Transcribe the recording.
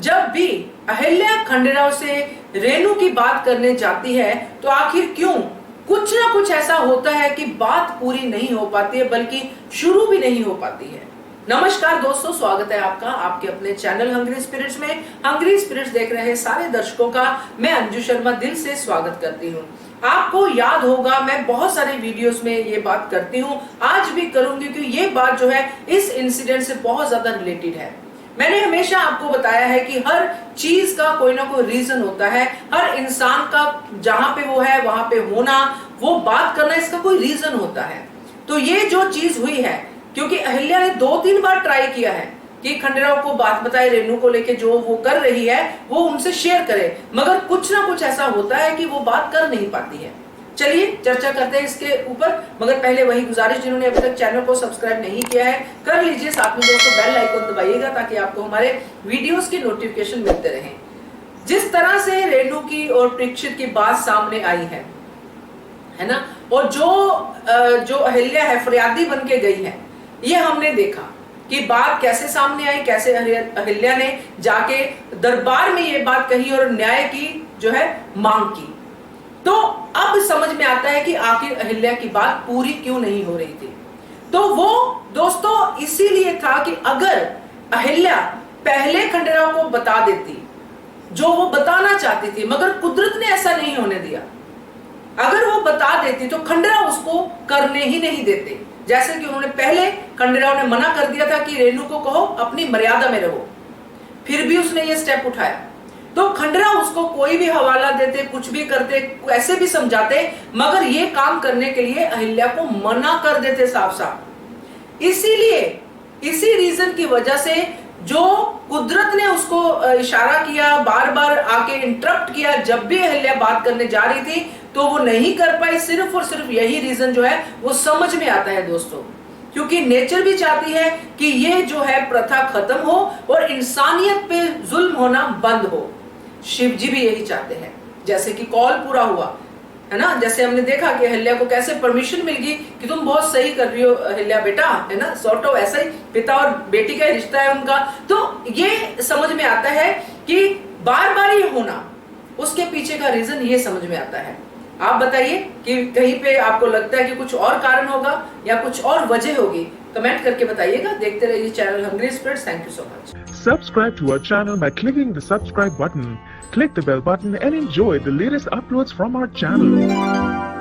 जब भी अहिल्या खंडेराव से रेणु की बात करने जाती है तो आखिर क्यों कुछ ना कुछ ऐसा होता है कि बात पूरी नहीं हो पाती है, बल्कि शुरू भी नहीं हो पाती है। नमस्कार दोस्तों, स्वागत है आपका आपके अपने चैनल हंग्री स्पिरिट्स में। हंग्री स्पिरिट्स देख रहे सारे दर्शकों का मैं अंजू शर्मा दिल से स्वागत करती हूँ। आपको याद होगा मैं बहुत सारे वीडियोस में ये बात करती हूँ, आज भी करूंगी क्योंकि ये बात जो है इस इंसिडेंट से बहुत ज्यादा रिलेटेड है। मैंने हमेशा आपको बताया है कि हर चीज का कोई ना कोई रीजन होता है, हर इंसान का जहां पे वो है वहां पे होना, वो बात करना, इसका कोई रीजन होता है। तो ये जो चीज हुई है, क्योंकि अहिल्या ने 2-3 बार ट्राई किया है कि खंडेराव को बात बताए, रेणु को लेके जो वो कर रही है वो उनसे शेयर करे, मगर कुछ ना कुछ ऐसा होता है कि वो बात कर नहीं पाती है। चलिए चर्चा करते हैं इसके ऊपर, मगर पहले वही गुजारिश, जिन्होंने अभी तक चैनल को सब्सक्राइब नहीं किया है कर लीजिए, साथ में दोस्तों बेल आइकन दबाइएगा ताकि आपको हमारे वीडियोस की नोटिफिकेशन मिलते रहें। जिस तरह से रेणु की और परीक्षित की बात सामने आई है ना, और जो अहिल्या है फरियादी बन के गई है, ये हमने देखा कि बात कैसे सामने आई, कैसे अहिल्या ने जाके दरबार में ये बात कही और न्याय की जो है मांग की। तो अब समझ में आता है कि आखिर अहिल्या की बात पूरी क्यों नहीं हो रही थी। तो वो दोस्तों इसीलिए था कि अगर अहिल्या पहले खंडेराव को बता देती जो वो बताना चाहती थी, मगर कुदरत ने ऐसा नहीं होने दिया। अगर वो बता देती तो खंडेराव उसको करने ही नहीं देते। जैसे कि उन्होंने पहले खंडेराव ने मना कर दिया था कि रेणु को कहो अपनी मर्यादा में रहो, फिर भी उसने ये स्टेप उठाया। तो खंडेराव उसको कोई भी हवाला देते, कुछ भी करते, ऐसे भी समझाते, मगर ये काम करने के लिए अहिल्या को मना कर देते साफ साफ। इसीलिए इसी रीजन की वजह से जो कुदरत ने उसको इशारा किया, बार बार आके इंटरप्ट किया, जब भी अहिल्या बात करने जा रही थी तो वो नहीं कर पाई। सिर्फ और सिर्फ यही रीजन जो है वो समझ में आता है दोस्तों, क्योंकि नेचर भी चाहती है कि ये जो है प्रथा खत्म हो और इंसानियत पे जुल्म होना बंद हो। शिव जी भी यही चाहते हैं, जैसे कि कॉल पूरा हुआ है ना, जैसे हमने देखा कि अहिल्या को कैसे परमिशन मिल गई कि तुम बहुत सही कर रही हो अहिल्या बेटा, है ना, सॉर्ट ऑफ ऐसा ही पिता और बेटी का रिश्ता है उनका। तो ये समझ में आता है कि बार बार ये होना, उसके पीछे का रीजन ये समझ में आता है। आप बताइए कि कहीं पे आपको लगता है कि कुछ और कारण होगा या कुछ और वजह होगी, कमेंट करके बताइएगा। देखते रहिए channel hungry spirits. Thank you so much. Subscribe to our channel by clicking the subscribe button. Click the bell button and enjoy the latest uploads from our channel.